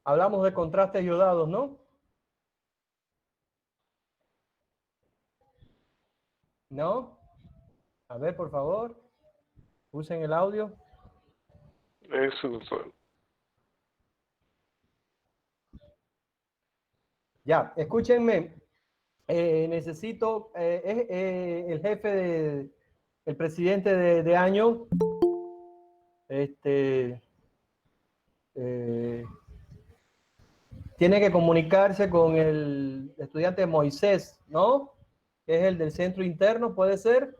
Hablamos de contrastes iodados, ¿no? ¿No? A ver, por favor, usen el audio. Eso, doctor. Ya, escúchenme. Necesito, el jefe, el presidente de año, eh, tiene que comunicarse con el estudiante Moisés, ¿no? Que es el del centro interno, ¿puede ser?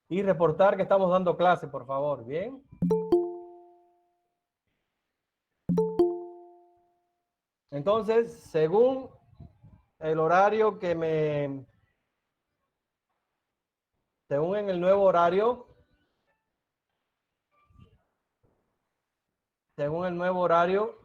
Y reportar que estamos dando clase, por favor, ¿bien? Entonces, según el horario según en el nuevo horario, según el nuevo horario,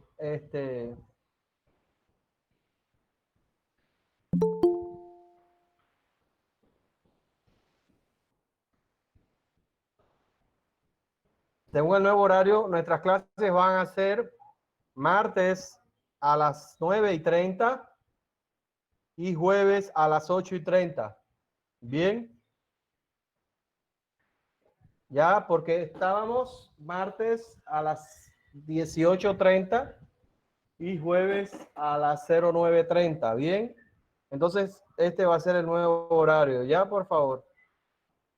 según el nuevo horario, nuestras clases van a ser martes a las 9:30 y jueves a las 8:30. Bien, ya porque estábamos martes a las 18:30 y jueves a las 09:30. Bien, entonces este va a ser el nuevo horario. Ya, por favor.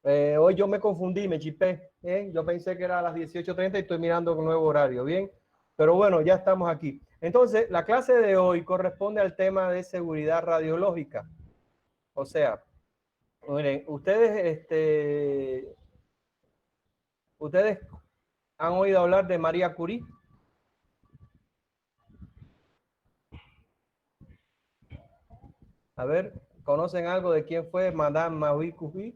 Hoy yo me confundí, me chipé. ¿Bien? Yo pensé que era a las 18:30 y estoy mirando el nuevo horario. Bien, pero bueno, ya estamos aquí. Entonces, la clase de hoy corresponde al tema de seguridad radiológica. O sea, miren, ustedes han oído hablar de María Curie. A ver, ¿conocen algo de quién fue Madame Marie Curie?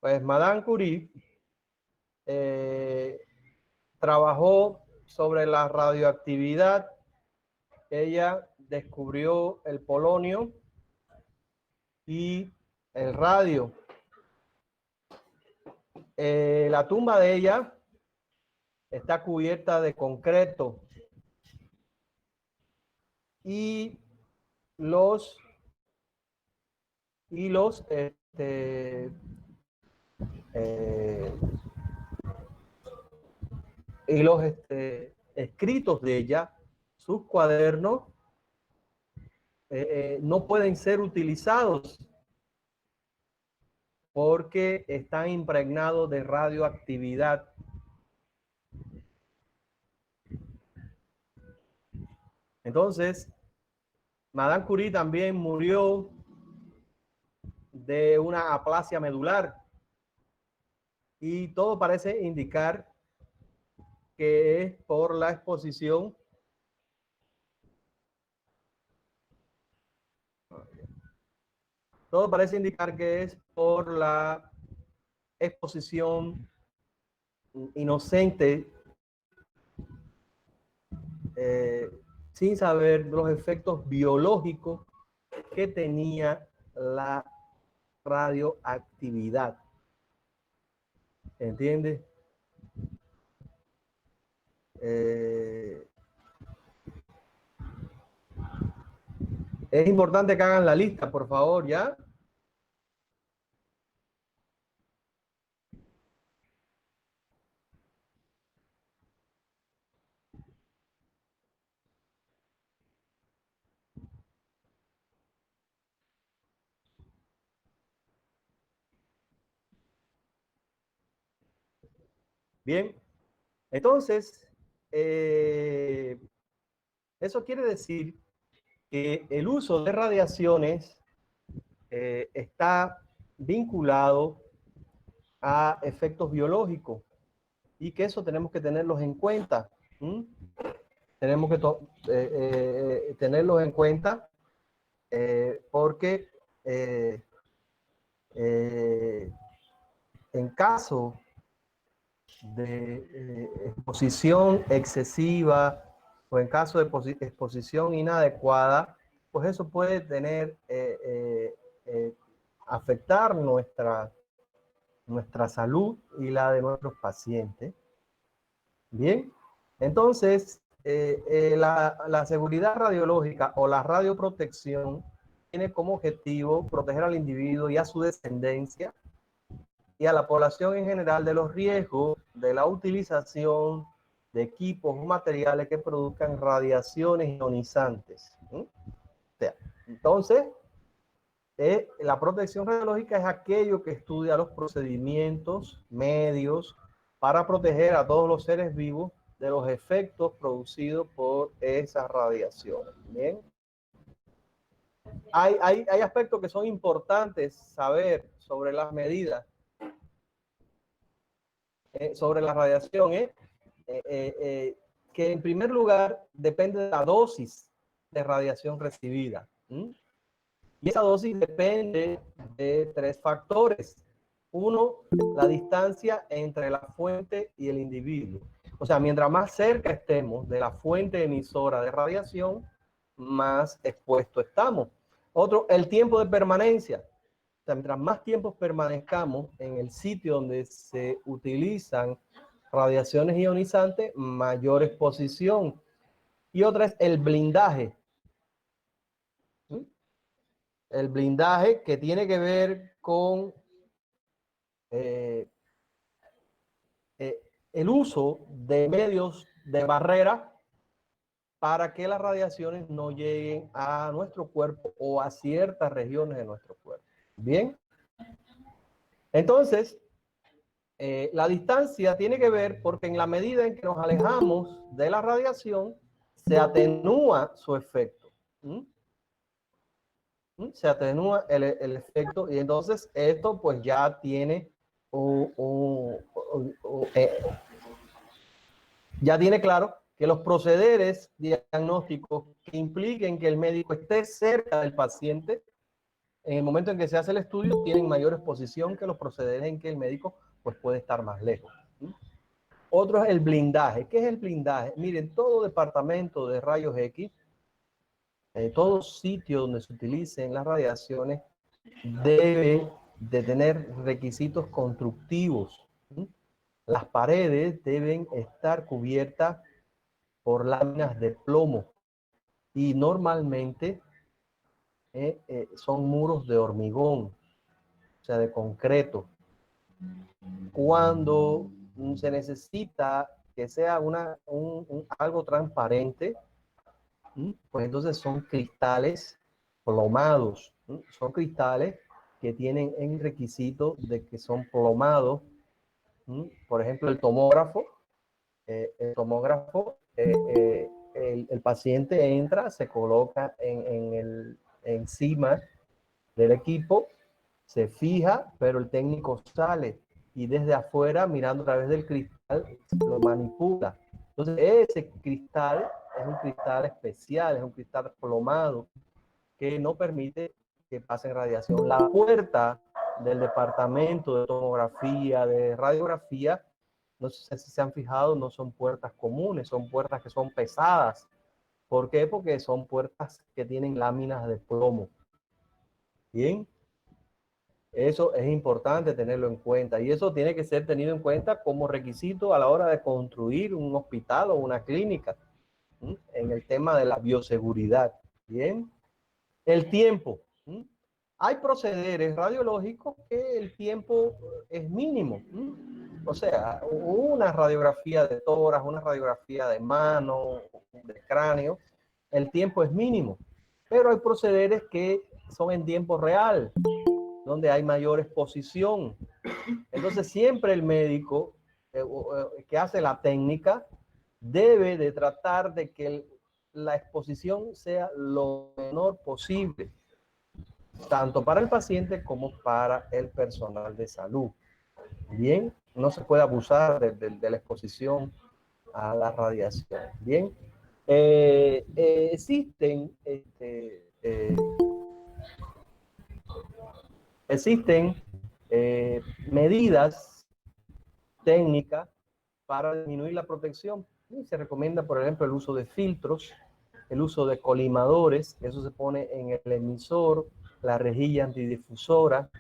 Pues Madame Curie trabajó sobre la radioactividad. Ella descubrió el polonio y el radio. La tumba de ella está cubierta de concreto y los y los eh, escritos de ella, sus cuadernos, no pueden ser utilizados porque están impregnados de radioactividad. Entonces, Madame Curie también murió de una aplasia medular y todo parece indicar que es por la exposición todo parece indicar que es por la exposición inocente, eh, sin saber los efectos biológicos que tenía la radioactividad. ¿Entiendes? Es importante que hagan la lista, por favor, ¿ya? Bien, entonces, eso quiere decir que el uso de radiaciones está vinculado a efectos biológicos y que eso tenemos que tenerlos en cuenta. ¿Mm? Tenemos que tenerlos en cuenta porque en caso de exposición excesiva pues en caso de exposición inadecuada, pues eso puede tener, afectar nuestra salud y la de nuestros pacientes. Bien, entonces, la seguridad radiológica o la radioprotección tiene como objetivo proteger al individuo y a su descendencia y a la población en general de los riesgos de la utilización de equipos o materiales que produzcan radiaciones ionizantes. O sea, entonces, la protección radiológica es aquello que estudia los procedimientos, medios, para proteger a todos los seres vivos de los efectos producidos por esas radiaciones. Bien. Hay aspectos que son importantes saber sobre las medidas, sobre la radiación, que en primer lugar depende de la dosis de radiación recibida. Y esa dosis depende de 3 factores. Uno, la distancia entre la fuente y el individuo. O sea, mientras más cerca estemos de la fuente emisora de radiación, más expuesto estamos. Otro, el tiempo de permanencia. O sea, mientras más tiempo permanezcamos en el sitio donde se utilizan radiaciones ionizantes, mayor exposición. Y otra es el blindaje. El blindaje que tiene que ver con el uso de medios de barrera para que las radiaciones no lleguen a nuestro cuerpo o a ciertas regiones de nuestro cuerpo. Bien. Entonces, la distancia tiene que ver porque en la medida en que nos alejamos de la radiación, se atenúa su efecto. Se atenúa el efecto y entonces esto pues ya tiene ya tiene claro que los procederes diagnósticos que impliquen que el médico esté cerca del paciente en el momento en que se hace el estudio tienen mayor exposición que los procederes en que el médico pues puede estar más lejos. Otro es el blindaje. ¿Qué es el blindaje? Miren, todo departamento de rayos X, todo sitio donde se utilicen las radiaciones debe de tener requisitos constructivos. Las paredes deben estar cubiertas por láminas de plomo y normalmente son muros de hormigón, o sea, de concreto. Cuando se necesita que sea algo transparente, pues entonces son cristales plomados, son cristales que tienen en requisito de que son plomados. Por ejemplo, el tomógrafo, el paciente entra, se coloca encima del equipo, se fija, pero el técnico sale y desde afuera, mirando a través del cristal, lo manipula. Entonces, ese cristal es un cristal especial, es un cristal plomado que no permite que pasen radiación. La puerta del departamento de tomografía, de radiografía, no sé si se han fijado, no son puertas comunes, son puertas que son pesadas. ¿Por qué? Porque son puertas que tienen láminas de plomo. Bien, eso es importante tenerlo en cuenta y eso tiene que ser tenido en cuenta como requisito a la hora de construir un hospital o una clínica, en el tema de la bioseguridad. Bien, el tiempo. Hay procederes radiológicos que el tiempo es mínimo. O sea, una radiografía de tórax, una radiografía de mano, de cráneo, el tiempo es mínimo. Pero hay procederes que son en tiempo real, donde hay mayor exposición. Entonces siempre el médico que hace la técnica debe de tratar de que la exposición sea lo menor posible, tanto para el paciente como para el personal de salud. Bien, no se puede abusar de la exposición a la radiación. Bien, existen medidas técnicas para disminuir la protección. Y se recomienda, por ejemplo, el uso de filtros, el uso de colimadores, eso se pone en el emisor, la rejilla antidifusora.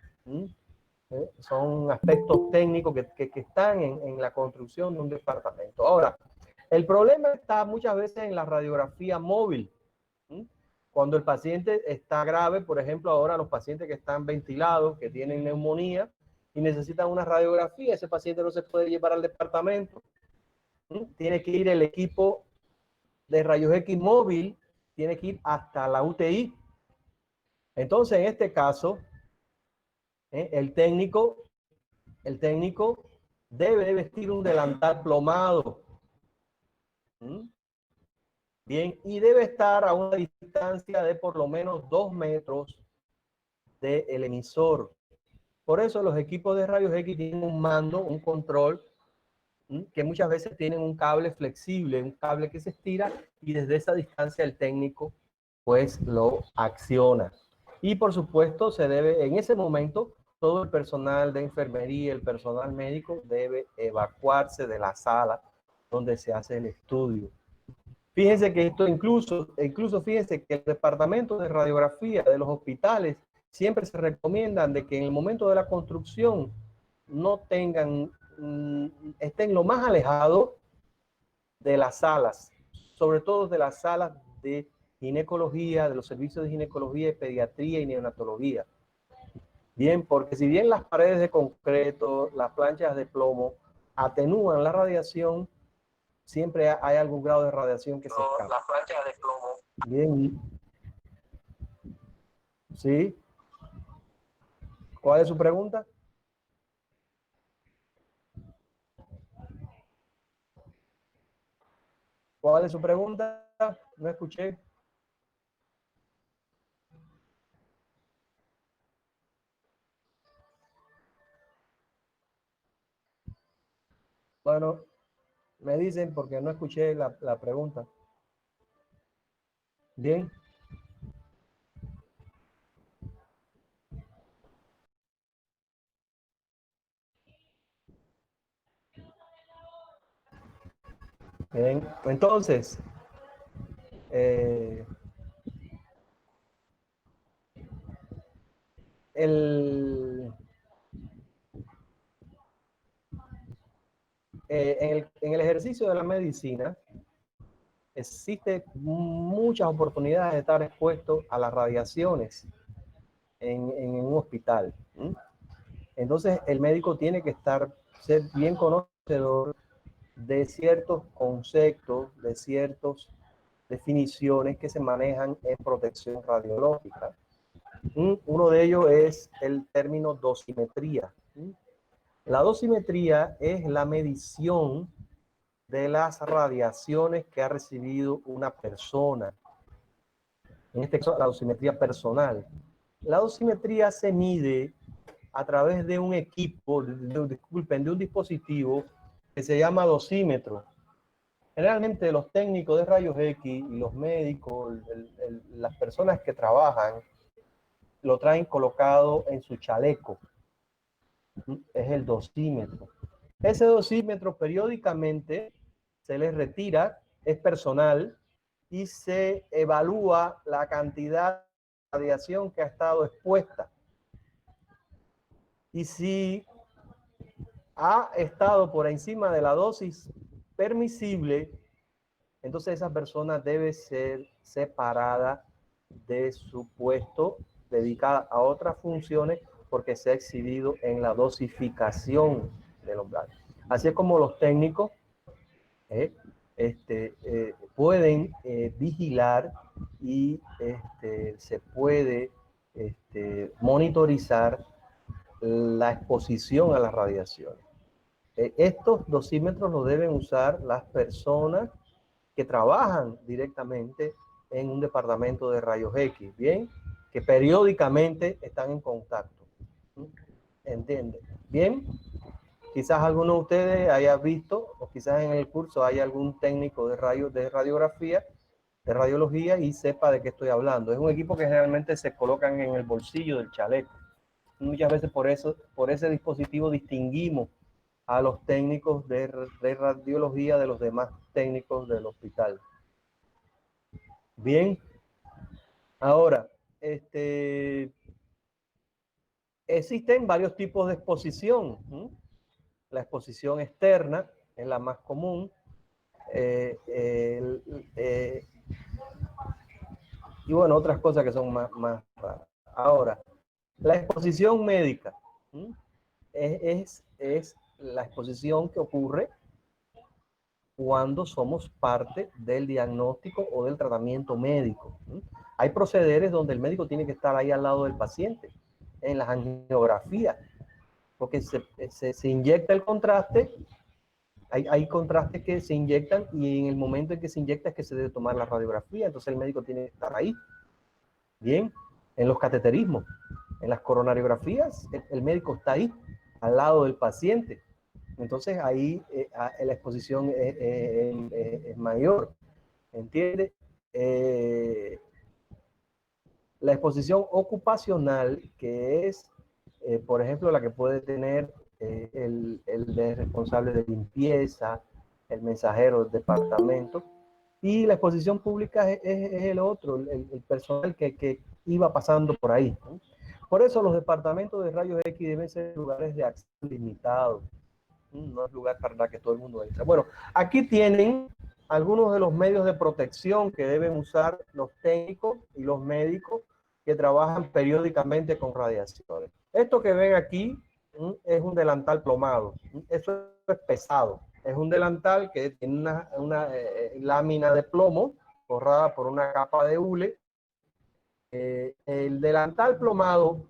Son aspectos técnicos que están en la construcción de un departamento. Ahora, el problema está muchas veces en la radiografía móvil. Cuando el paciente está grave, por ejemplo, ahora los pacientes que están ventilados, que tienen neumonía y necesitan una radiografía, ese paciente no se puede llevar al departamento. Tiene que ir el equipo de rayos X móvil, tiene que ir hasta la UTI. Entonces, en este caso, el técnico debe de vestir un delantal plomado. Bien, y debe estar a una distancia de por lo menos 2 metros del emisor. Por eso los equipos de rayos X tienen un mando, un control, que muchas veces tienen un cable flexible, un cable que se estira y desde esa distancia el técnico pues lo acciona. Y por supuesto se debe, en ese momento, todo el personal de enfermería, el personal médico debe evacuarse de la sala donde se hace el estudio. Fíjense que esto incluso fíjense que el departamento de radiografía de los hospitales siempre se recomiendan de que en el momento de la construcción no tengan, estén lo más alejados de las salas, sobre todo de las salas de ginecología, de los servicios de ginecología, pediatría y neonatología. Bien, porque si bien las paredes de concreto, las planchas de plomo atenúan la radiación, siempre hay algún grado de radiación que se escapa. Las planchas de plomo. Bien. ¿Sí? ¿Cuál es su pregunta? ¿Cuál es su pregunta? No escuché. Bueno, me dicen porque no escuché la pregunta. Bien. Bien. Entonces, en el ejercicio de la medicina existe muchas oportunidades de estar expuesto a las radiaciones en un hospital. Entonces el médico tiene que ser bien conocedor de ciertos conceptos, de ciertas definiciones que se manejan en protección radiológica. Uno de ellos es el término dosimetría. La dosimetría es la medición de las radiaciones que ha recibido una persona. En este caso, la dosimetría personal. La dosimetría se mide a través de un equipo, de un dispositivo que se llama dosímetro. Generalmente los técnicos de rayos X y los médicos, las personas que trabajan, lo traen colocado en su chaleco. Es el dosímetro. Ese dosímetro periódicamente se les retira, es personal, y se evalúa la cantidad de radiación que ha estado expuesta. Y si ha estado por encima de la dosis permisible, entonces esa persona debe ser separada de su puesto, dedicada a otras funciones, porque se ha excedido en la dosificación del umbral. Así es como los técnicos pueden vigilar y se puede monitorizar la exposición a las radiaciones. Estos dosímetros los deben usar las personas que trabajan directamente en un departamento de rayos X, ¿bien? Que periódicamente están en contacto. ¿Entiende? ¿Bien? Quizás alguno de ustedes haya visto, o quizás en el curso hay algún técnico de radiografía, de radiología, y sepa de qué estoy hablando. Es un equipo que generalmente se colocan en el bolsillo del chaleco. Muchas veces por ese dispositivo distinguimos a los técnicos de radiología de los demás técnicos del hospital. Bien, ahora, existen varios tipos de exposición. La exposición externa es la más común. Y bueno, otras cosas que son más raras. Ahora, la exposición médica es la exposición que ocurre cuando somos parte del diagnóstico o del tratamiento médico. Hay procederes donde el médico tiene que estar ahí al lado del paciente, en las angiografías, porque se inyecta el contraste. Hay contrastes que se inyectan y en el momento en que se inyecta es que se debe tomar la radiografía, entonces el médico tiene que estar ahí. Bien, en los cateterismos, en las coronariografías, el médico está ahí, al lado del paciente. Entonces ahí la exposición es mayor, ¿entiende? La exposición ocupacional, que es, por ejemplo, la que puede tener el responsable de limpieza, el mensajero del departamento, y la exposición pública es el otro, el personal que iba pasando por ahí, ¿no? Por eso los departamentos de rayos X deben ser lugares de acceso limitado. No es lugar para que todo el mundo entre. Bueno, aquí tienen algunos de los medios de protección que deben usar los técnicos y los médicos que trabajan periódicamente con radiaciones. Esto que ven aquí es un delantal plomado. Eso es pesado. Es un delantal que tiene una lámina de plomo forrada por una capa de hule. El delantal plomado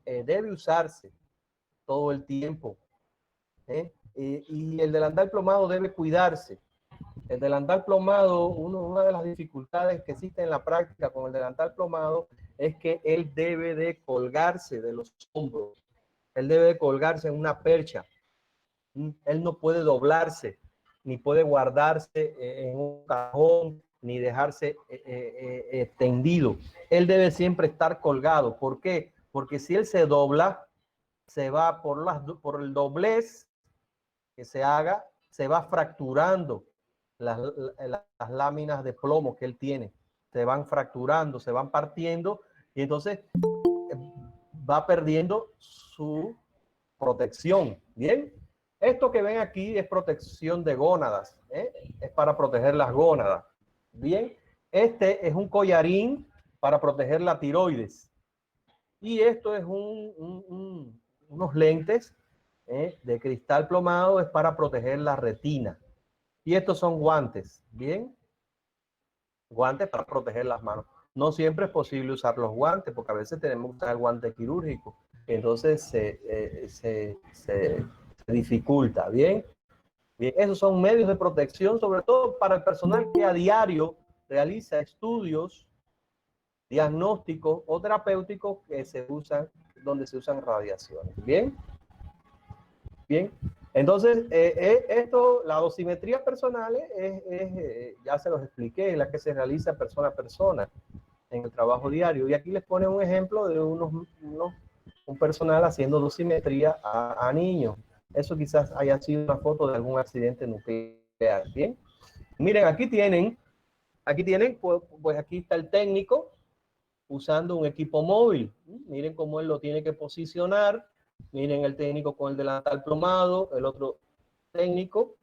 debe usarse todo el tiempo. Y el delantal plomado debe cuidarse. El delantal plomado, una de las dificultades que existe en la práctica con el delantal plomado es que él debe de colgarse de los hombros. Él debe de colgarse en una percha. Él no puede doblarse, ni puede guardarse en un cajón, ni dejarse tendido. Él debe siempre estar colgado. ¿Por qué? Porque si él se dobla, se va por el doblez que se haga, se va fracturando las láminas de plomo que él tiene. Se van fracturando, se van partiendo y entonces va perdiendo su protección. Bien, esto que ven aquí es protección de gónadas, es para proteger las gónadas. Bien, este es un collarín para proteger la tiroides. Y esto es unos lentes de cristal plomado, es para proteger la retina. Y estos son guantes, ¿bien? Guantes para proteger las manos. No siempre es posible usar los guantes, porque a veces tenemos que usar el guante quirúrgico. Entonces se dificulta, ¿bien? Bien, esos son medios de protección, sobre todo para el personal que a diario realiza estudios diagnósticos o terapéuticos que se usan, donde se usan radiaciones. Bien, bien. Entonces, esto, la dosimetría personal ya se los expliqué, es la que se realiza persona a persona en el trabajo diario. Y aquí les pone un ejemplo de un personal haciendo dosimetría a niños. Eso quizás haya sido una foto de algún accidente nuclear. Bien, miren, aquí tienen, pues aquí está el técnico usando un equipo móvil. Miren cómo él lo tiene que posicionar. Miren el técnico con el delantal plomado, el otro técnico.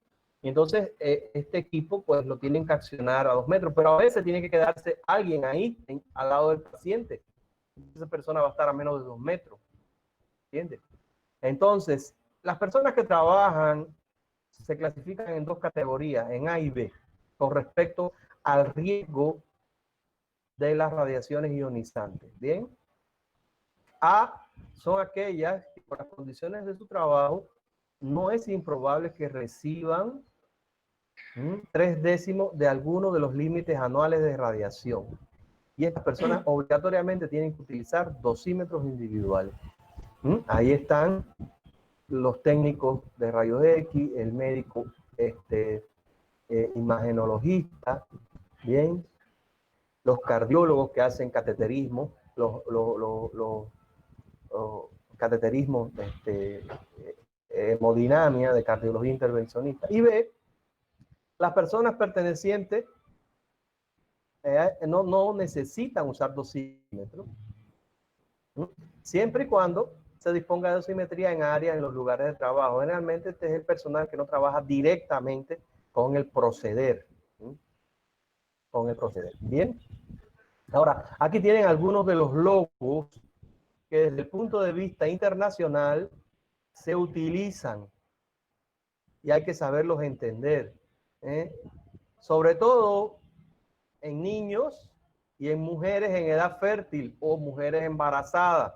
Y entonces este equipo pues lo tienen que accionar a 2 metros, pero a veces tiene que quedarse alguien ahí al lado del paciente. Esa persona va a estar a menos de 2 metros. ¿Entiendes? Entonces, las personas que trabajan se clasifican en 2 categorías, en A y B, con respecto al riesgo de las radiaciones ionizantes. Bien, A son aquellas que por las condiciones de su trabajo no es improbable que reciban 3/10 de alguno de los límites anuales de radiación. Y estas personas obligatoriamente tienen que utilizar dosímetros individuales. Ahí están los técnicos de rayos X, el médico imagenologista, bien, los cardiólogos que hacen cateterismo, los cateterismos hemodinamia, de cardiología intervencionista. Y B, las personas pertenecientes no necesitan usar dosímetro, ¿no? Siempre y cuando se disponga de dosimetría en áreas, en los lugares de trabajo. Generalmente este es el personal que no trabaja directamente con el proceder, ¿no? Con el proceder. Bien. Ahora, aquí tienen algunos de los logos que desde el punto de vista internacional se utilizan y hay que saberlos entender, ¿eh? Sobre todo en niños y en mujeres en edad fértil o mujeres embarazadas.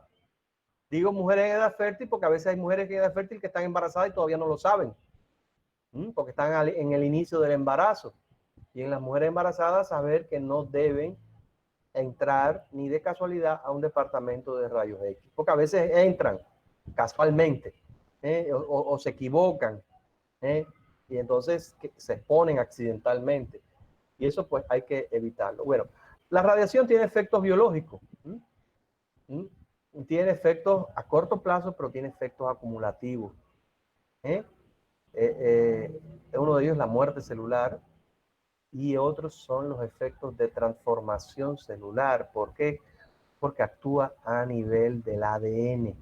Digo mujeres en edad fértil porque a veces hay mujeres en edad fértil que están embarazadas y todavía no lo saben, porque están en el inicio del embarazo. Y en las mujeres embarazadas saber que no deben entrar ni de casualidad a un departamento de rayos X, porque a veces entran casualmente, o se equivocan, y entonces se exponen accidentalmente. Y eso pues hay que evitarlo. Bueno, la radiación tiene efectos biológicos. Tiene efectos a corto plazo, pero tiene efectos acumulativos. Uno de ellos es la muerte celular y otros son los efectos de transformación celular. ¿Por qué? Porque actúa a nivel del ADN.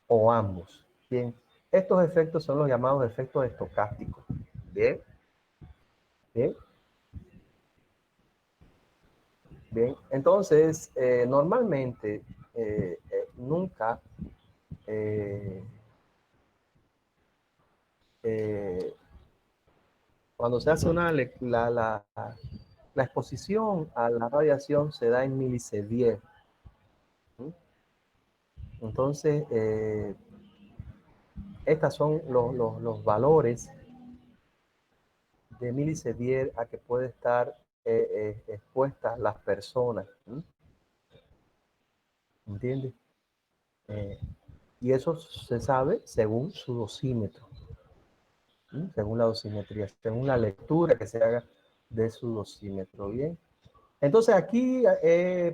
O ambos. Bien, estos efectos son los llamados efectos estocásticos. Bien, bien. Bien, entonces, normalmente nunca cuando se hace la exposición a la radiación se da en milisievert. Entonces, estos son los valores de milisievert a que puede estar expuestas las personas. ¿Entiendes? Y eso se sabe según su dosímetro, según la dosimetría, según la lectura que se haga de su dosímetro. Bien. Entonces aquí,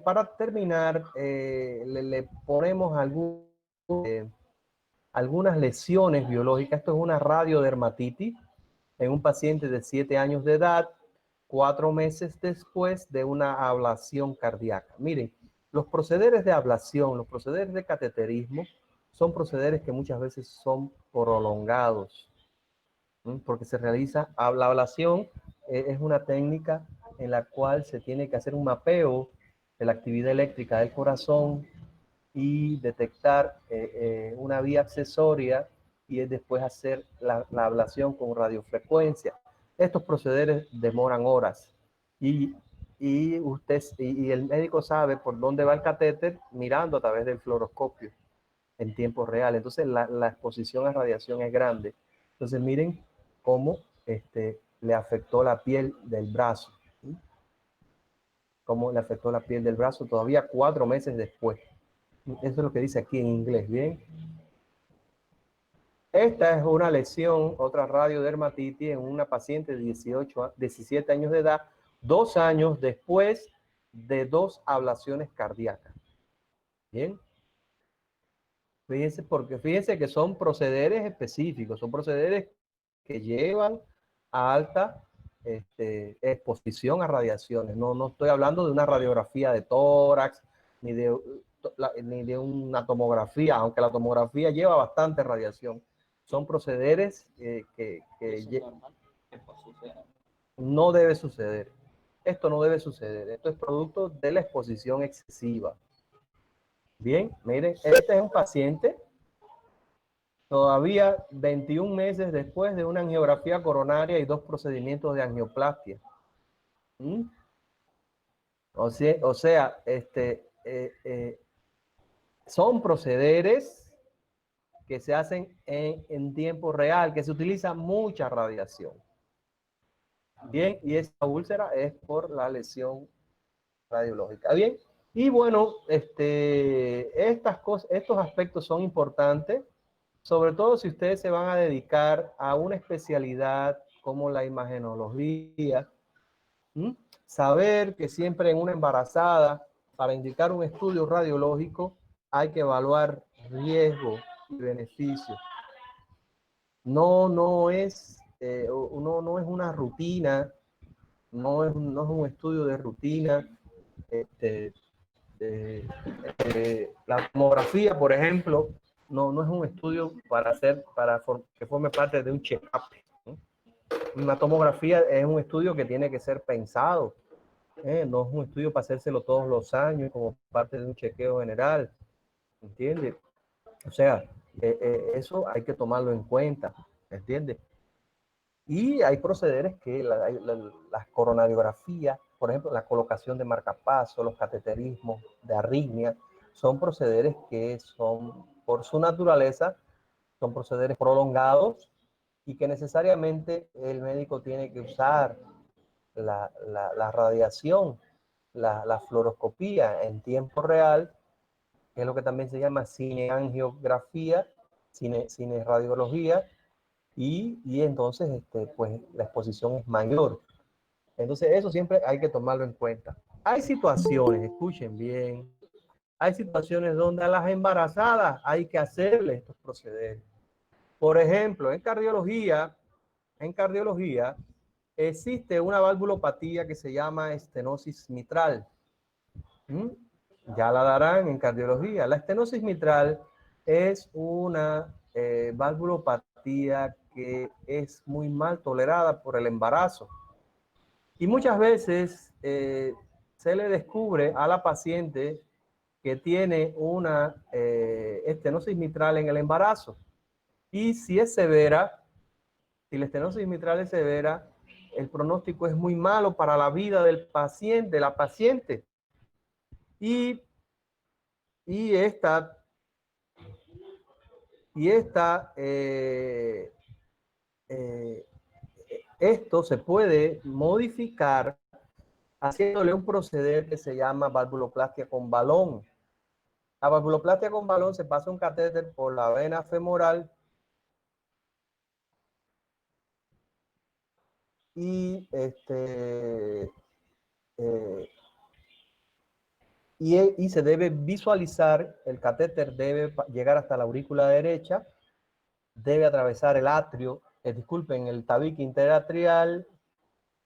para terminar, le ponemos algunas lesiones biológicas. Esto es una radiodermatitis en un paciente de 7 años de edad, 4 meses después de una ablación cardíaca. Miren, los procederes de ablación, los procederes de cateterismo, son procederes que muchas veces son prolongados, porque se realiza, la ablación es una técnica en la cual se tiene que hacer un mapeo de la actividad eléctrica del corazón y detectar una vía accesoria y después hacer la ablación con radiofrecuencia. Estos procederes demoran horas y el médico sabe por dónde va el catéter mirando a través del fluoroscopio en tiempo real. Entonces la exposición a radiación es grande. Entonces miren cómo le afectó la piel del brazo. Cómo le afectó la piel del brazo todavía 4 meses después. Eso es lo que dice aquí en inglés, ¿bien? Esta es una lesión, otra radiodermatitis en una paciente de 17 años de edad, 2 años después de 2 ablaciones cardíacas. ¿Bien? Fíjense, porque fíjense que son procederes específicos, son procederes que llevan a alta exposición a radiaciones. No estoy hablando de una radiografía de tórax, ni de una tomografía, aunque la tomografía lleva bastante radiación. Son procederes que no debe suceder. Esto no debe suceder. Esto es producto de la exposición excesiva. Bien, miren, este es un paciente todavía 21 meses después de una angiografía coronaria y 2 procedimientos de angioplastia. O sea, son procederes que se hacen en tiempo real, que se utiliza mucha radiación. Bien, y esta úlcera es por la lesión radiológica. Bien, y bueno, estas cosas, estos aspectos son importantes, sobre todo si ustedes se van a dedicar a una especialidad como la imagenología. Saber que siempre en una embarazada, para indicar un estudio radiológico, hay que evaluar riesgo beneficio. No es, no es una rutina, no es un estudio de rutina. La tomografía, por ejemplo, no es un estudio para que forme parte de un check-up, ¿no? Una tomografía es un estudio que tiene que ser pensado, no es un estudio para hacérselo todos los años como parte de un chequeo general, ¿entiendes? O sea, eso hay que tomarlo en cuenta, ¿entiendes? Y hay procederes que las coronariografías, por ejemplo, la colocación de marcapasos, los cateterismos de arritmia, son procederes que son, por su naturaleza, son procederes prolongados y que necesariamente el médico tiene que usar la radiación, la fluoroscopía en tiempo real, que es lo que también se llama cineangiografía, cineradiología, y entonces pues la exposición es mayor. Entonces eso siempre hay que tomarlo en cuenta. Hay situaciones, escuchen bien, hay situaciones donde a las embarazadas hay que hacerle estos procederes. Por ejemplo, en cardiología existe una valvulopatía que se llama estenosis mitral. Ya la darán en cardiología. La estenosis mitral es una valvulopatía que es muy mal tolerada por el embarazo. Y muchas veces se le descubre a la paciente que tiene una estenosis mitral en el embarazo. Y si es severa, si la estenosis mitral es severa, el pronóstico es muy malo para la vida del paciente, de la paciente. Y esta esto se puede modificar haciéndole un proceder que se llama valvuloplastia con balón. La valvuloplastia con balón se pasa un catéter por la vena femoral y y se debe visualizar, el catéter debe llegar hasta la aurícula derecha, debe atravesar el atrio, disculpen, el tabique interatrial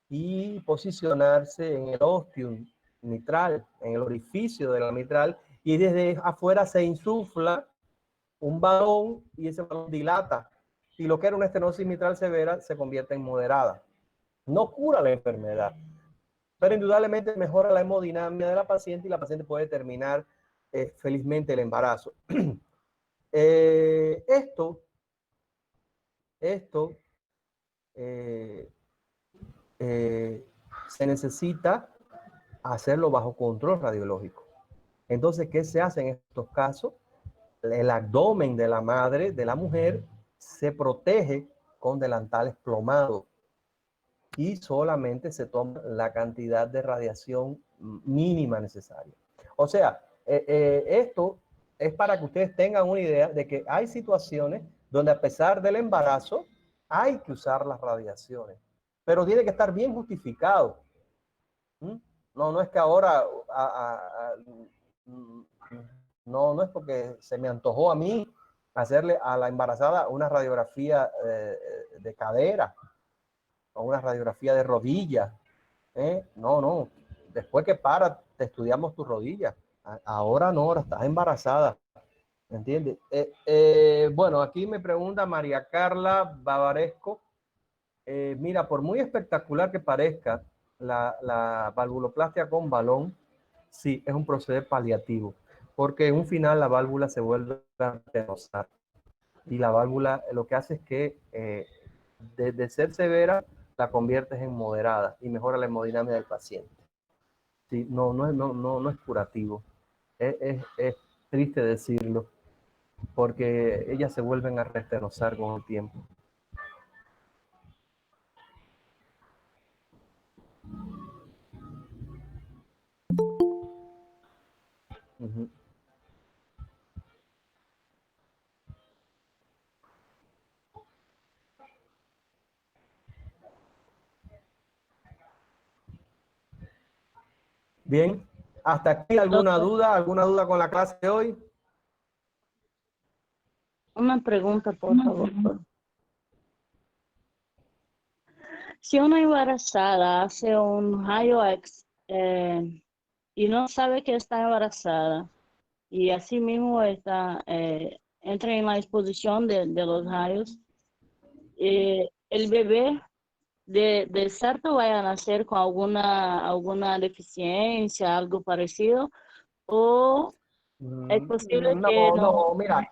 y posicionarse en el ostium mitral, en el orificio de la mitral, y desde afuera se insufla un balón y ese balón dilata. Y lo que era una estenosis mitral severa se convierte en moderada. No cura la enfermedad, pero indudablemente mejora la hemodinamia de la paciente y la paciente puede terminar felizmente el embarazo. Esto se necesita hacerlo bajo control radiológico. Entonces, ¿qué se hace en estos casos? El abdomen de la madre, de la mujer, se protege con delantales plomados y solamente se toma la cantidad de radiación mínima necesaria. O sea, esto es para que ustedes tengan una idea de que hay situaciones donde a pesar del embarazo hay que usar las radiaciones, pero tiene que estar bien justificado. No es que ahora no es porque se me antojó a mí hacerle a la embarazada una radiografía de cadera o una radiografía de rodilla. No. Después que te estudiamos tu rodilla. Ahora no, ahora estás embarazada. ¿Entiendes? Bueno, aquí me pregunta María Carla Bavaresco. Mira, por muy espectacular que parezca la valvuloplastia con balón, sí, es un proceder paliativo, porque en un final la válvula se vuelve a atenosar y la válvula lo que hace es que de ser severa la conviertes en moderada y mejora la hemodinamia del paciente. Sí, no es curativo. Es triste decirlo, porque ellas se vuelven a restenosar con el tiempo. Uh-huh. Bien, hasta aquí alguna duda con la clase de hoy. Una pregunta, por favor. Si una embarazada hace un rayo X y no sabe que está embarazada y así mismo entra en la exposición de los rayos, el bebé de cierto vaya a nacer con alguna deficiencia, algo parecido, o es posible que No, no. no, mira,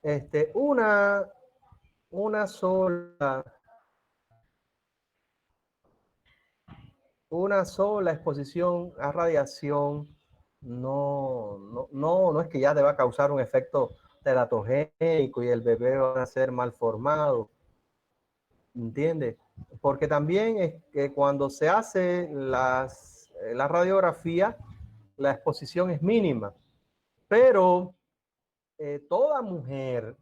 este, una sola, una sola exposición a radiación no es que ya te va a causar un efecto teratogénico y el bebé va a ser mal formado, ¿entiendes? Porque también es que cuando se hace la radiografía, la exposición es mínima, pero toda mujer,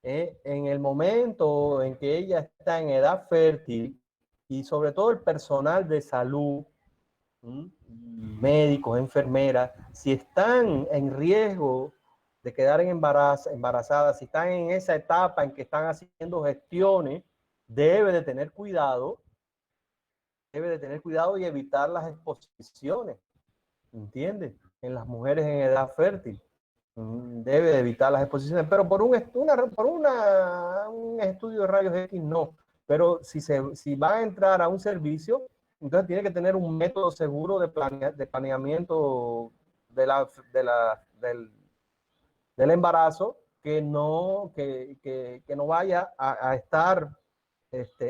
en el momento en que ella está en edad fértil, y sobre todo el personal de salud, médicos, enfermeras, si están en riesgo de quedar embarazadas, si están en esa etapa en que están haciendo gestiones, debe de tener cuidado y evitar las exposiciones, ¿entiendes? En las mujeres en edad fértil. Debe de evitar las exposiciones, pero por un estudio de rayos X no. Pero si va a entrar a un servicio, entonces tiene que tener un método seguro de planeamiento del embarazo que no vaya a estar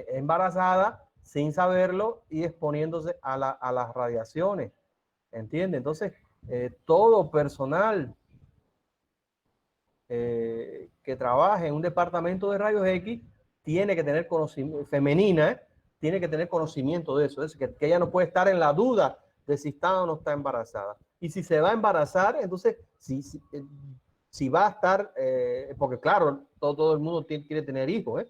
embarazada sin saberlo y exponiéndose a las radiaciones. ¿Entiende? Entonces, todo personal que trabaje en un departamento de rayos X tiene que tener conocimiento, femenina, tiene que tener conocimiento de eso, que ella no puede estar en la duda de si está o no está embarazada. Y si se va a embarazar, entonces, si va a estar, porque claro, todo el mundo quiere tener hijos,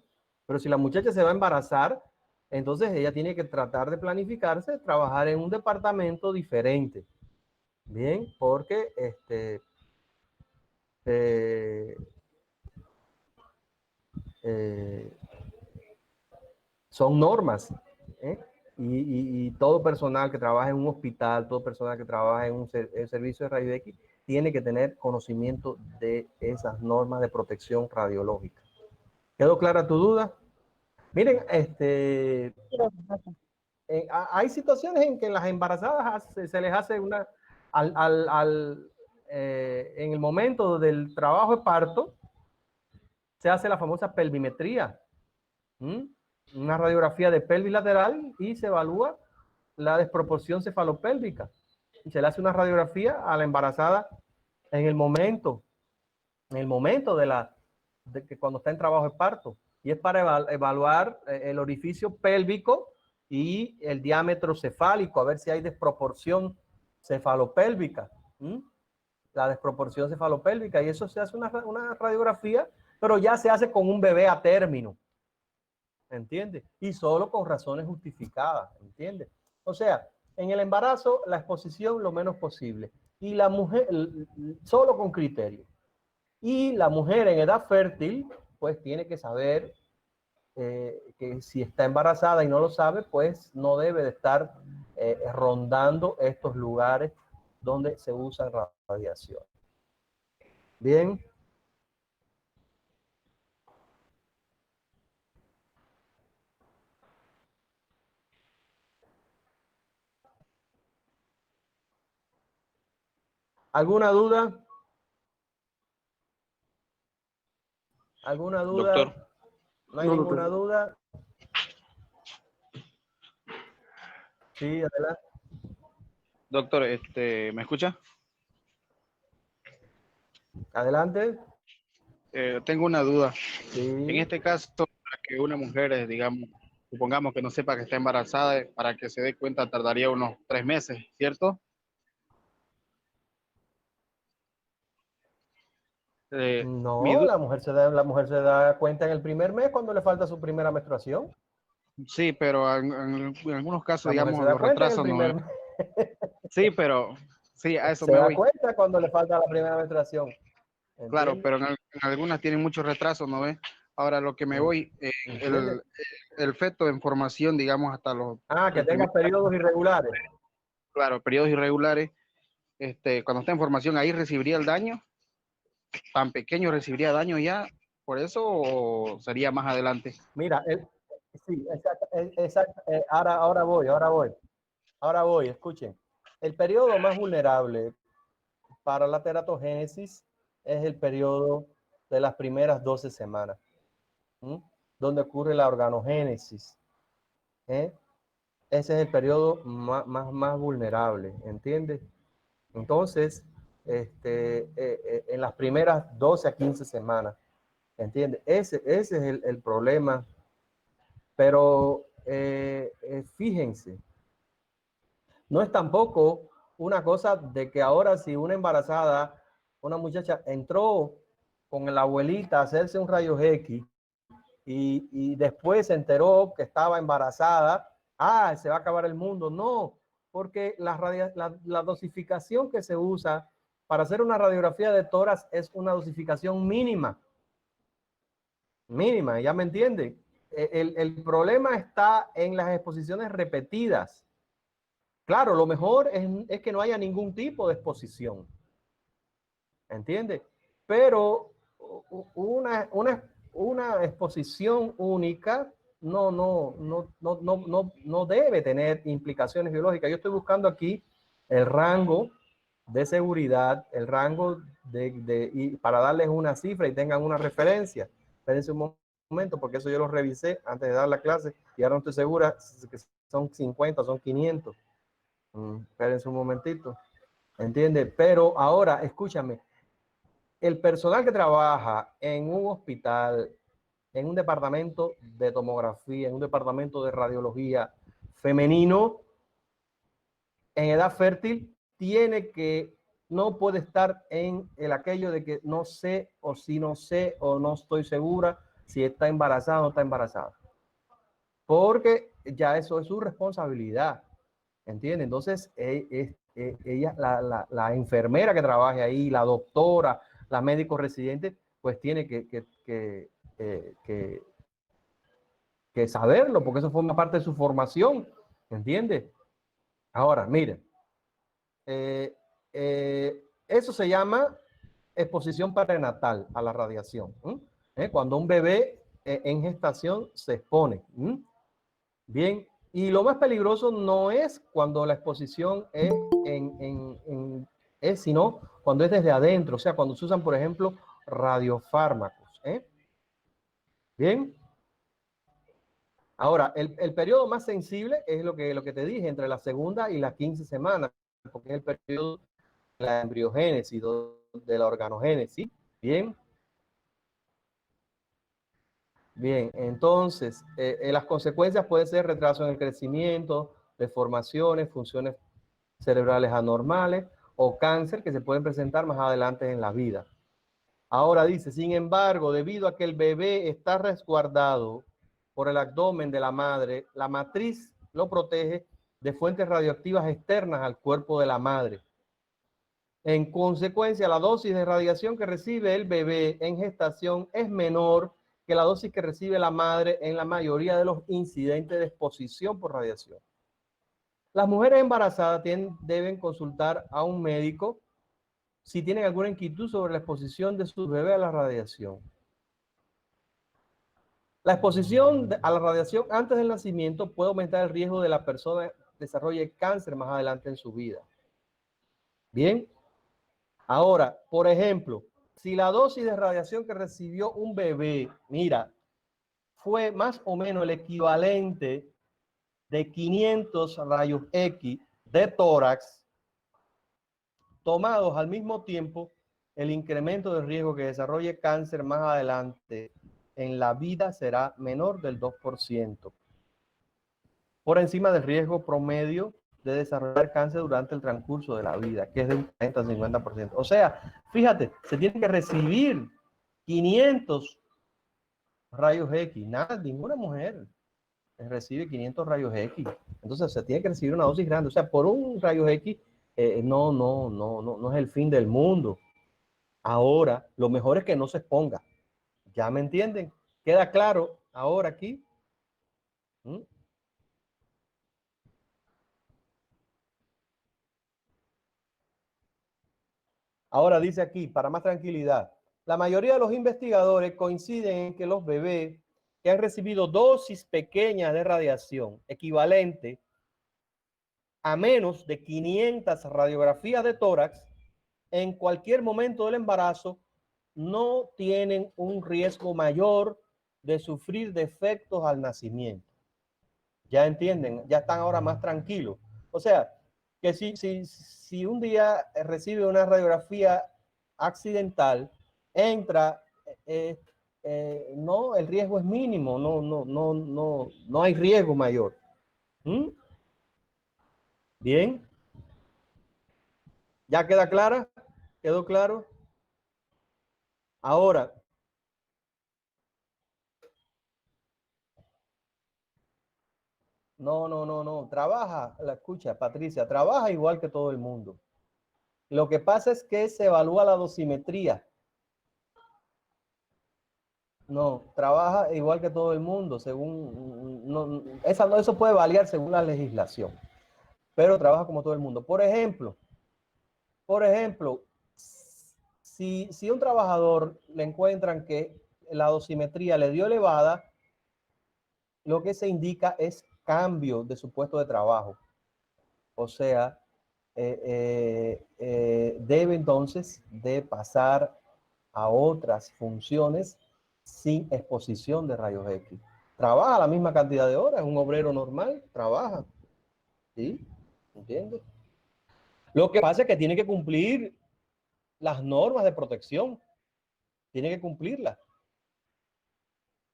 pero si la muchacha se va a embarazar, entonces ella tiene que tratar de planificarse, trabajar en un departamento diferente. Bien, porque eh, eh, son normas, ¿eh? Y todo personal que trabaja en un hospital, todo personal que trabaja en un servicio de rayos X, tiene que tener conocimiento de esas normas de protección radiológica. ¿Quedó clara tu duda? Miren, hay situaciones en que las embarazadas se les hace en el momento del trabajo de parto, se hace la famosa pelvimetría, una radiografía de pelvis lateral y se evalúa la desproporción cefalopélvica. Y se le hace una radiografía a la embarazada en el momento de que cuando está en trabajo de parto. Y es para evaluar el orificio pélvico y el diámetro cefálico, a ver si hay desproporción cefalopélvica. La desproporción cefalopélvica, y eso se hace una radiografía, pero ya se hace con un bebé a término, ¿entiendes? Y solo con razones justificadas, ¿entiendes? O sea, en el embarazo, la exposición lo menos posible. Y la mujer, solo con criterio. Y la mujer en edad fértil, pues tiene que saber que si está embarazada y no lo sabe, pues no debe de estar rondando estos lugares donde se usa radiación. Bien. ¿Alguna duda? ¿Alguna duda? Doctor. ¿No hay ninguna duda? Sí, adelante. Doctor, ¿me escucha? Adelante. Tengo una duda. Sí. En este caso, para que una mujer, digamos, supongamos que no sepa que está embarazada, para que se dé cuenta tardaría unos 3 meses, ¿cierto? Mi No, du- la mujer se da cuenta en el primer mes cuando le falta su primera menstruación. Sí, pero en algunos casos, La mujer se digamos, da los cuenta en el retrasos no primer es. mes. Sí, pero sí, a eso Se me da voy. cuenta cuando le falta la primera menstruación. Claro, ¿Entiendes? pero en algunas tienen muchos retrasos, ¿no ves? Ahora lo que me voy, ¿Entiendes? el feto en formación, digamos, hasta los Ah, que el primer, tenga periodos irregulares. claro, periodos irregulares, cuando está en formación, ahí recibiría el daño, tan pequeño recibiría daño ya, por eso o sería más adelante. Mira, sí, exacto, exacto, ahora voy, escuchen. El periodo más vulnerable para la teratogénesis es el periodo de las primeras 12 semanas, ¿m? Donde ocurre la organogénesis. ¿Eh? Ese es el periodo más vulnerable, ¿entiendes? Entonces, en las primeras 12 a 15 semanas, ¿entiendes? Ese es el problema. Pero fíjense, no es tampoco una cosa de que ahora si una embarazada, una muchacha entró con la abuelita a hacerse un rayo X y después se enteró que estaba embarazada, se va a acabar el mundo. No, porque la dosificación que se usa para hacer una radiografía de tórax es una dosificación mínima. Mínima, ya me entiende. El problema está en las exposiciones repetidas. Claro, lo mejor es que no haya ningún tipo de exposición. ¿Entiende? Pero una exposición única no debe tener implicaciones biológicas. Yo estoy buscando aquí el rango de seguridad, el rango y para darles una cifra y tengan una referencia. Espérense un momento, porque eso yo lo revisé antes de dar la clase y ahora no estoy segura que son 50, son 500. Espérense un momentito. ¿Entiende? Pero ahora, escúchame, el personal que trabaja en un hospital, en un departamento de tomografía, en un departamento de radiología femenino, en edad fértil, no puede estar en el aquello de que no sé o si no sé o no estoy segura si está embarazada o no está embarazada. Porque ya eso es su responsabilidad, ¿entiende? Entonces, ella, la enfermera que trabaje ahí, la doctora, la médico residente, pues tiene que saberlo, porque eso forma parte de su formación, ¿entiende? Ahora, miren, eso se llama exposición prenatal a la radiación. Cuando un bebé en gestación se expone. Bien, y lo más peligroso no es cuando la exposición es sino cuando es desde adentro, o sea, cuando se usan, por ejemplo, radiofármacos. Bien, ahora, el periodo más sensible es lo que te dije, entre la segunda y las 15 semanas, porque es el periodo de la embriogénesis, de la organogénesis. Bien, bien, entonces, las consecuencias pueden ser retraso en el crecimiento, deformaciones, funciones cerebrales anormales o cáncer que se pueden presentar más adelante en la vida. Ahora dice, sin embargo, debido a que el bebé está resguardado por el abdomen de la madre, la matriz lo protege de fuentes radioactivas externas al cuerpo de la madre. En consecuencia, la dosis de radiación que recibe el bebé en gestación es menor que la dosis que recibe la madre en la mayoría de los incidentes de exposición por radiación. Las mujeres embarazadas deben consultar a un médico si tienen alguna inquietud sobre la exposición de su bebé a la radiación. La exposición a la radiación antes del nacimiento puede aumentar el riesgo de la persona desarrolle cáncer más adelante en su vida. Bien. Ahora, por ejemplo, si la dosis de radiación que recibió un bebé, mira, fue más o menos el equivalente de 500 rayos X de tórax tomados al mismo tiempo, el incremento de riesgo que desarrolle cáncer más adelante en la vida será menor del 2%, por encima del riesgo promedio de desarrollar cáncer durante el transcurso de la vida, que es de un 40 a 50%. O sea, fíjate, se tiene que recibir 500 rayos X, nada, ninguna mujer recibe 500 rayos X. Entonces se tiene que recibir una dosis grande. O sea, por un rayo X no es el fin del mundo. Ahora, lo mejor es que no se exponga. ¿Ya me entienden? ¿Queda claro ahora aquí? ¿Mm? Ahora dice aquí, para más tranquilidad, la mayoría de los investigadores coinciden en que los bebés que han recibido dosis pequeñas de radiación equivalente a menos de 500 radiografías de tórax en cualquier momento del embarazo no tienen un riesgo mayor de sufrir defectos al nacimiento. Ya entienden, ya están ahora más tranquilos. O sea, que si un día recibe una radiografía accidental, entra, no, el riesgo es mínimo, no hay riesgo mayor. ¿Mm? Bien. ¿Ya queda clara? ¿Quedó claro? Ahora, no. Trabaja, la escucha, Patricia, trabaja igual que todo el mundo. Lo que pasa es que se evalúa la dosimetría. No, trabaja igual que todo el mundo, según, eso puede variar según la legislación, pero trabaja como todo el mundo. Por ejemplo, si un trabajador le encuentran que la dosimetría le dio elevada, lo que se indica es cambio de su puesto de trabajo. O sea, debe entonces de pasar a otras funciones sin exposición de rayos X. Trabaja la misma cantidad de horas, un obrero normal trabaja. ¿Sí? ¿Entiendes? Lo que pasa es que tiene que cumplir las normas de protección. Tiene que cumplirlas.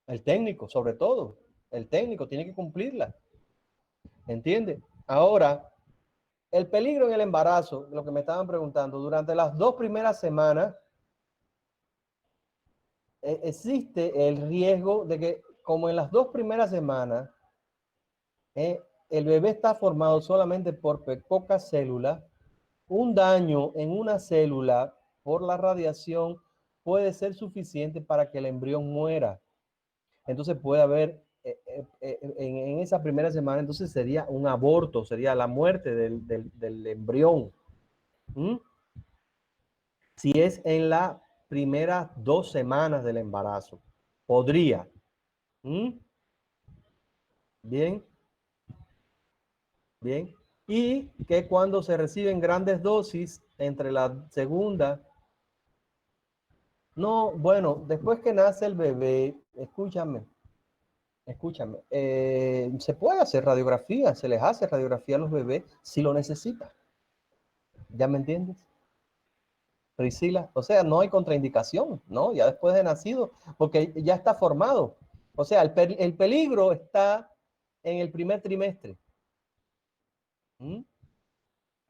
El técnico, sobre todo. El técnico tiene que cumplirlas. ¿Entiendes? Ahora, el peligro en el embarazo, lo que me estaban preguntando, durante las 2 primeras semanas, existe el riesgo de que, como en las 2 primeras semanas, el bebé está formado solamente por pocas células, un daño en una célula por la radiación puede ser suficiente para que el embrión muera. Entonces puede haber, en esa primera semana, entonces sería un aborto, sería la muerte del embrión. ¿Mm? Si es en las primeras 2 semanas del embarazo, podría. ¿Mm? Bien, bien. Y que cuando se reciben grandes dosis entre la segunda, no, bueno, después que nace el bebé, escúchame, se puede hacer radiografía, se les hace radiografía a los bebés si lo necesitan. ¿Ya me entiendes, Priscila? O sea, no hay contraindicación, ¿no? Ya después de nacido, porque ya está formado. O sea, el peligro está en el primer trimestre. ¿Mm?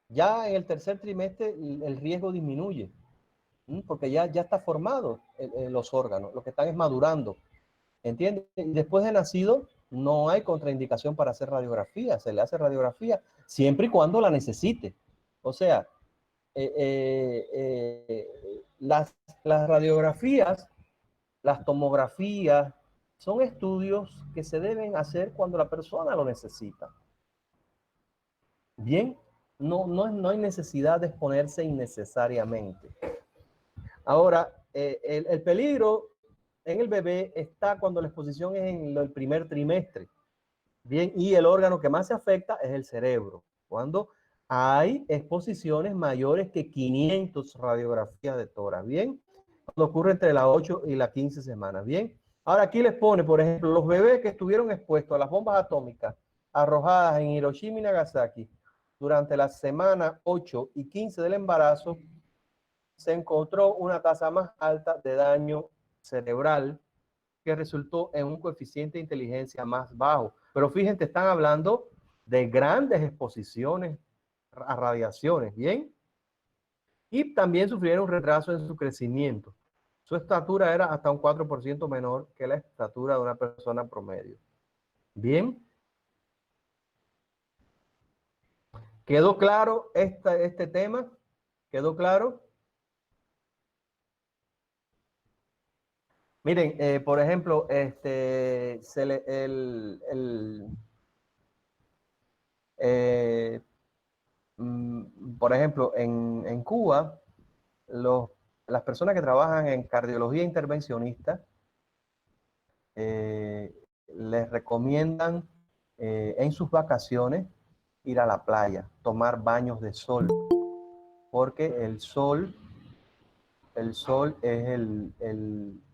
Ya en el tercer trimestre el riesgo disminuye, porque ya está formado los órganos, lo que están es madurando. ¿Entiendes? Y después de nacido no hay contraindicación para hacer radiografía, se le hace radiografía siempre y cuando la necesite. O sea, las radiografías, las tomografías, son estudios que se deben hacer cuando la persona lo necesita. Bien, no hay necesidad de exponerse innecesariamente. Ahora, el peligro en el bebé está cuando la exposición es en el primer trimestre. Bien, y el órgano que más se afecta es el cerebro. Cuando hay exposiciones mayores que 500 radiografías de tórax. Bien, cuando ocurre entre las 8 y las 15 semanas. Bien, ahora aquí les pone, por ejemplo, los bebés que estuvieron expuestos a las bombas atómicas arrojadas en Hiroshima y Nagasaki durante la semana 8 y 15 del embarazo, se encontró una tasa más alta de daño cerebral que resultó en un coeficiente de inteligencia más bajo. Pero fíjense, están hablando de grandes exposiciones a radiaciones, ¿bien? Y también sufrieron un retraso en su crecimiento. Su estatura era hasta un 4% menor que la estatura de una persona promedio. Bien, ¿Quedó claro este tema? ¿Quedó claro? Miren, por ejemplo, por ejemplo, en Cuba, las personas que trabajan en cardiología intervencionista les recomiendan en sus vacaciones ir a la playa, tomar baños de sol, porque el sol es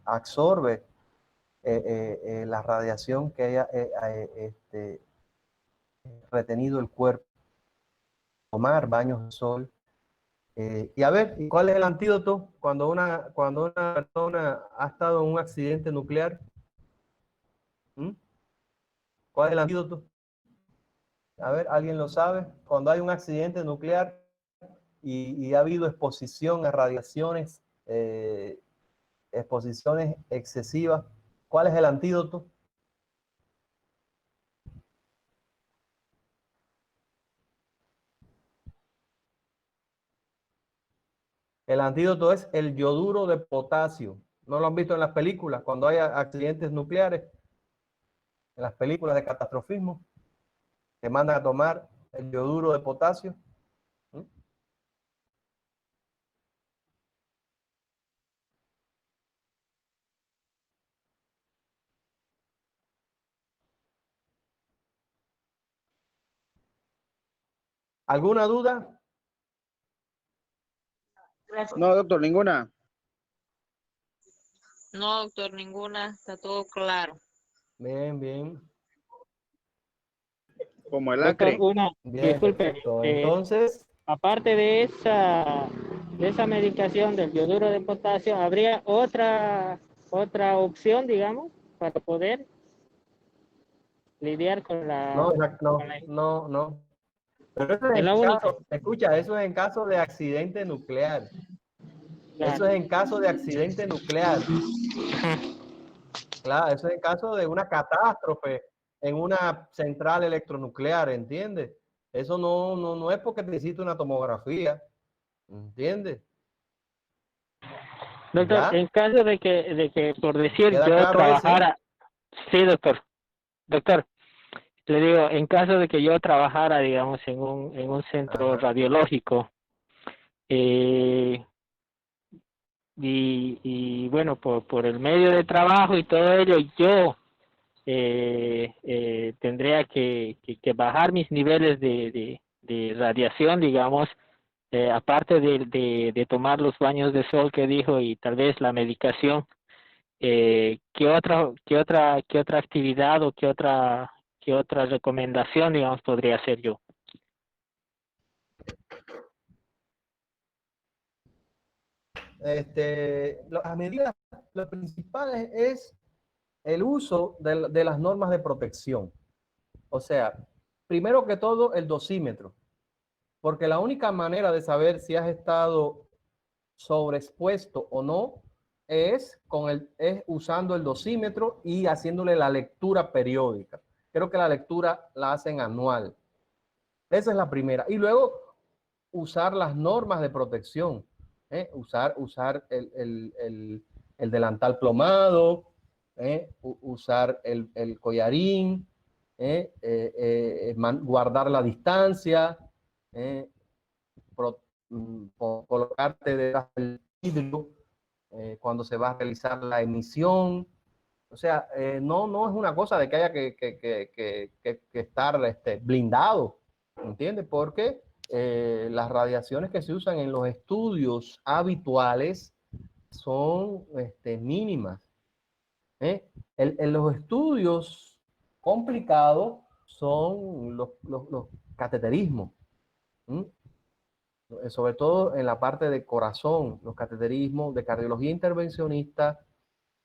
absorbe la radiación que haya retenido el cuerpo. Tomar baños de sol. Y a ver, ¿y cuál es el antídoto cuando una persona ha estado en un accidente nuclear? ¿Mm? ¿Cuál es el antídoto? A ver, ¿alguien lo sabe? Cuando hay un accidente nuclear y ha habido exposición a radiaciones, exposiciones excesivas, ¿cuál es el antídoto? El antídoto es el yoduro de potasio. ¿No lo han visto en las películas? Cuando hay accidentes nucleares, en las películas de catastrofismo, te mandan a tomar el yoduro de potasio. ¿Mm? ¿Alguna duda? Gracias. No, doctor, ninguna. No, doctor, ninguna, está todo claro. Bien, bien. Como el Doctor, acre. Bien, disculpe, perfecto. Entonces, aparte de esa medicación del yoduro de potasio, ¿habría otra opción, digamos, para poder lidiar con no, con la, no. Pero eso es es en la única? caso, escucha, eso es en caso de accidente nuclear. Eso Claro. es en caso de accidente nuclear. Claro, eso es en caso de una catástrofe en una central electronuclear, ¿entiendes? Eso no es porque necesite una tomografía, ¿entiendes? Doctor, ¿Ya? en caso de que por decir ¿Queda yo claro ese? trabajara, sí, doctor, le digo, en caso de que yo trabajara, digamos, en un centro Ajá. radiológico, eh, y bueno, por el medio de trabajo y todo ello, yo tendría que bajar mis niveles de radiación, digamos, aparte de tomar los baños de sol que dijo y tal vez la medicación. ¿Qué otra actividad o qué otra recomendación, digamos, podría hacer yo? Las medidas, lo principal es el uso de las normas de protección. O sea, primero que todo, el dosímetro, porque la única manera de saber si has estado sobreexpuesto o no es usando el dosímetro y haciéndole la lectura periódica. Creo que la lectura la hacen anual. Esa es la primera. Y luego usar las normas de protección. Usar el delantal plomado, usar el collarín, guardar la distancia, pro, colocarte detrás del vidrio cuando se va a realizar la emisión. O sea, no es una cosa de que haya que estar blindado, ¿entiendes? Porque las radiaciones que se usan en los estudios habituales son mínimas. En los estudios complicados son los cateterismos. ¿Mm? Sobre todo en la parte de corazón, los cateterismos de cardiología intervencionista,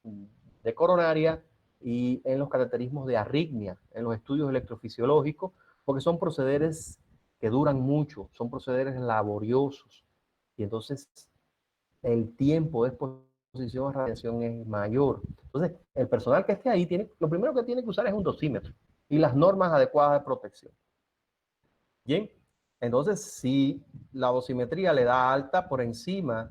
de coronaria y en los cateterismos de arritmia, en los estudios electrofisiológicos, porque son procederes que duran mucho, son procederes laboriosos y entonces el tiempo de exposición a radiación es mayor. Entonces, el personal que esté ahí lo primero que tiene que usar es un dosímetro y las normas adecuadas de protección. Bien, Entonces, si la dosimetría le da alta por encima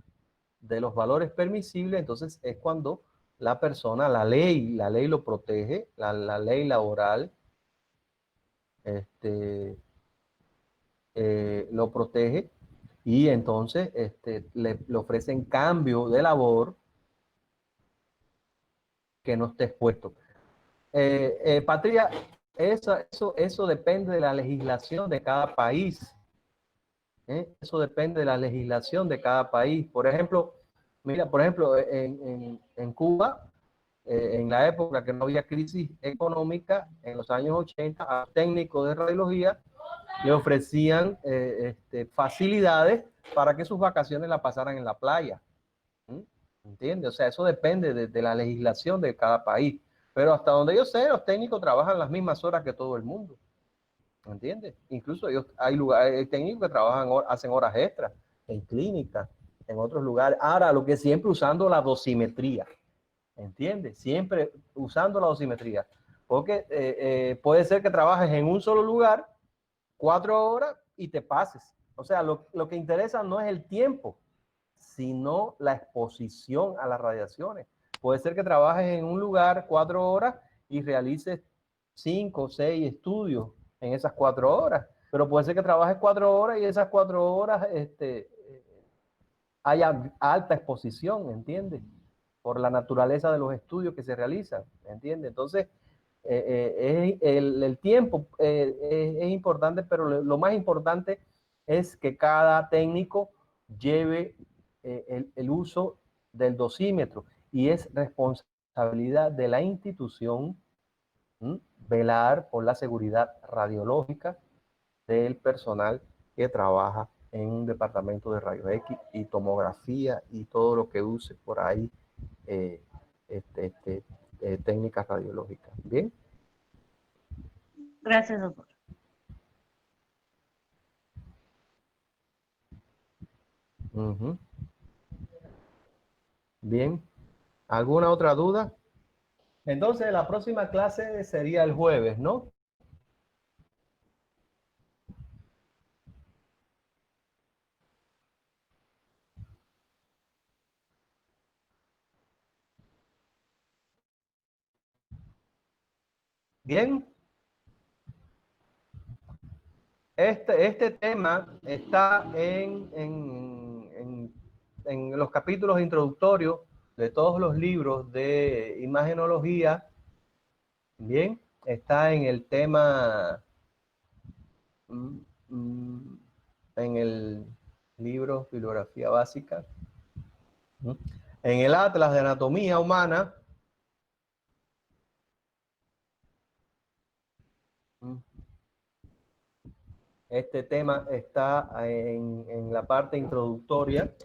de los valores permisibles, entonces es cuando la persona, la ley lo protege, la ley laboral lo protege, y entonces le ofrecen cambio de labor que no esté expuesto. Patria, eso depende de la legislación de cada país. Eso depende de la legislación de cada país. Por ejemplo, mira, por ejemplo, en Cuba, en la época que no había crisis económica, en los años 80, a técnicos de radiología le ofrecían facilidades para que sus vacaciones la pasaran en la playa. ¿Entiendes? O sea, eso depende de la legislación de cada país. Pero hasta donde yo sé, los técnicos trabajan las mismas horas que todo el mundo. ¿Entiendes? Incluso hay lugares, hay técnicos que trabajan, hacen horas extras en clínicas, en otros lugares. Ahora, lo que siempre usando la dosimetría. ¿Entiendes? Siempre usando la dosimetría. Porque puede ser que trabajes en un solo lugar 4 horas y te pases. O sea, lo que interesa no es el tiempo, sino la exposición a las radiaciones. Puede ser que trabajes en un lugar 4 horas y realices 5 o 6 estudios en esas 4 horas, pero puede ser que trabajes 4 horas y esas 4 horas haya alta exposición, ¿entiendes? Por la naturaleza de los estudios que se realizan, ¿entiendes? Entonces, el tiempo es importante, pero lo más importante es que cada técnico lleve el uso del dosímetro, y es responsabilidad de la institución velar por la seguridad radiológica del personal que trabaja en un departamento de rayos X y tomografía y todo lo que use por ahí, eh, técnicas radiológicas. Bien. Gracias, doctor. Uh-huh. Bien. ¿Alguna otra duda? Entonces, la próxima clase sería el jueves, ¿no? Bien. Este tema está en los capítulos introductorios de todos los libros de imagenología. Bien, está en el tema, mm, mm, en el libro Bibliografía Básica, en el Atlas de Anatomía Humana. Este tema está en la parte introductoria.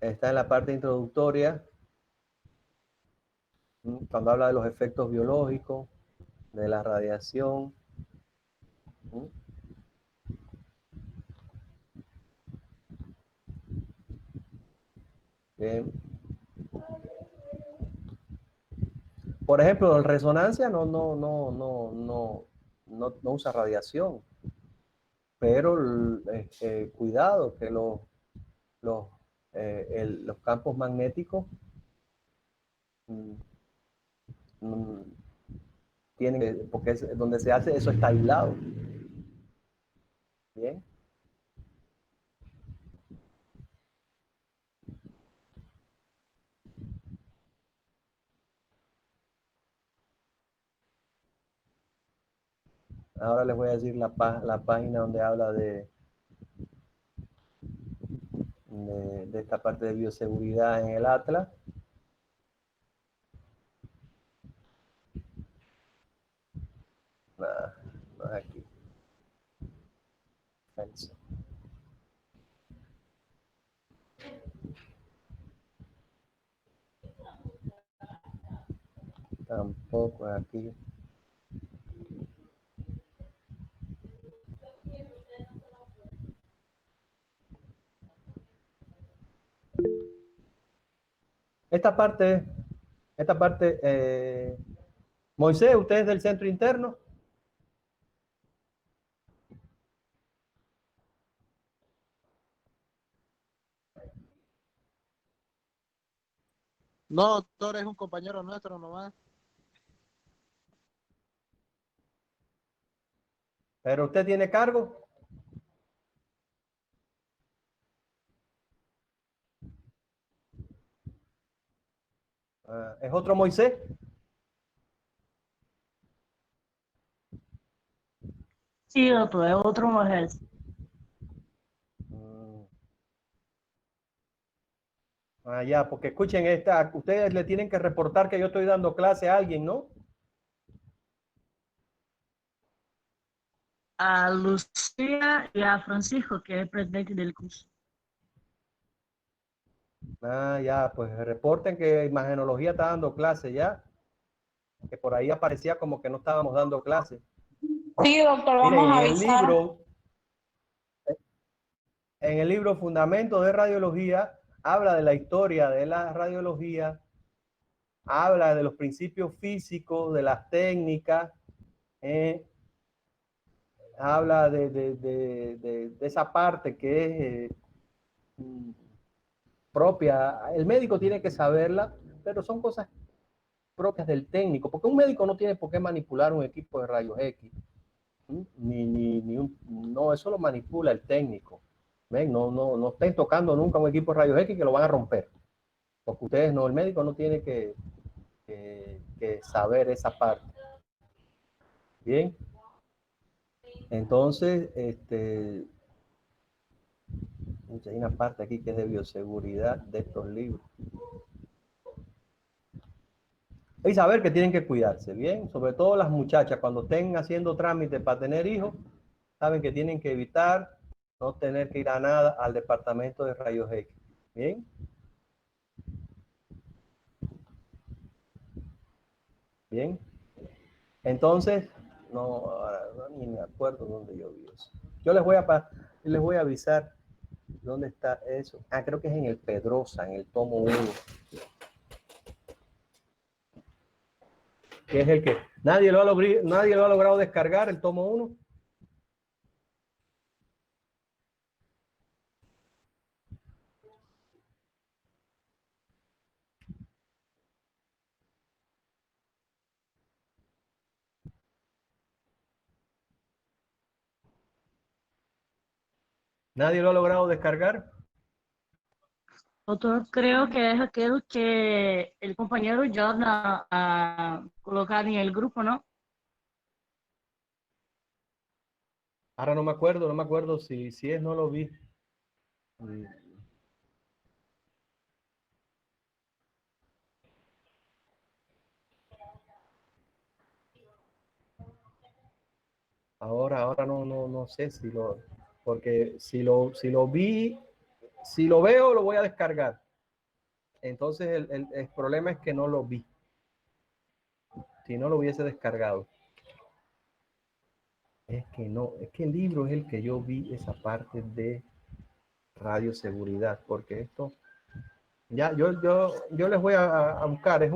Está en la parte introductoria, cuando habla de los efectos biológicos, de la radiación. Bien. Por ejemplo, en resonancia no usa radiación, pero cuidado que los, los campos magnéticos mm, mm, porque es donde se hace eso, está aislado. Bien. Ahora les voy a decir la página donde habla de esta parte de bioseguridad en el Atlas. Nada, no es aquí. Fence. Tampoco es aquí. Esta parte Moisés, ¿usted es del centro interno? No, doctor, es un compañero nuestro nomás. ¿Pero usted tiene cargo? ¿Es otro Moisés? Sí, doctor, es otro mujer. Ya, porque escuchen esta, ustedes le tienen que reportar que yo estoy dando clase a alguien, ¿no? A Lucía y a Francisco, que es el presidente del curso. Ya, pues reporten que imagenología está dando clase ya, que por ahí aparecía como que no estábamos dando clase. Sí, doctor, Miren, vamos a avisar. en el libro Fundamentos de Radiología, habla de la historia de la radiología, habla de los principios físicos, de las técnicas, habla de esa parte que es propia. El médico tiene que saberla, pero son cosas propias del técnico, porque un médico no tiene por qué manipular un equipo de rayos X. No, eso lo manipula el técnico. ¿Ven? No estén tocando nunca un equipo de rayos X que lo van a romper. Porque ustedes no, el médico no tiene que saber esa parte. Bien. Entonces, hay una parte aquí que es de bioseguridad de estos libros. Y saber que tienen que cuidarse, bien, sobre todo las muchachas, cuando estén haciendo trámites para tener hijos, saben que tienen que evitar no tener que ir a nada al departamento de rayos X. Bien. Bien. Entonces, ahora ni me acuerdo dónde yo vi eso. Yo les voy a avisar dónde está eso. Creo que es en el Pedrosa, en el tomo 1. Que es el que nadie lo ha logrado descargar, el tomo 1. ¿Nadie lo ha logrado descargar? Doctor, creo que es aquel que el compañero John a colocar en el grupo, ¿no? Ahora no me acuerdo si es, no lo vi. Ahora no sé si porque si lo vi, si lo veo, lo voy a descargar. Entonces el problema es que no lo vi. Si no lo hubiese descargado. Es que el libro es el que yo vi, esa parte de radioseguridad, porque esto, ya, yo les voy a buscar, es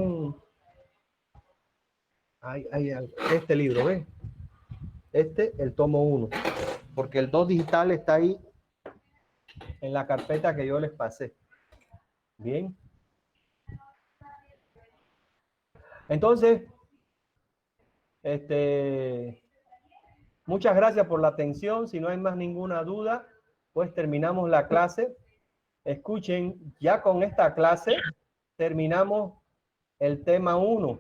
este libro, ¿ves? El tomo 1, porque el 2 digital está ahí en la carpeta que yo les pasé. Bien. Entonces, muchas gracias por la atención. Si no hay más ninguna duda, pues terminamos la clase. Escuchen, ya con esta clase terminamos el tema 1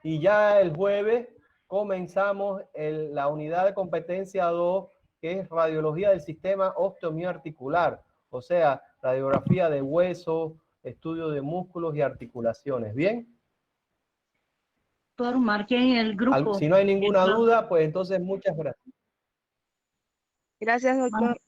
y ya el jueves comenzamos la unidad de competencia 2, que es radiología del sistema osteomioarticular, o sea, radiografía de huesos, estudio de músculos y articulaciones. ¿Bien? Doctor, marque en el grupo. Si no hay ninguna duda, pues entonces muchas gracias. Gracias, doctor.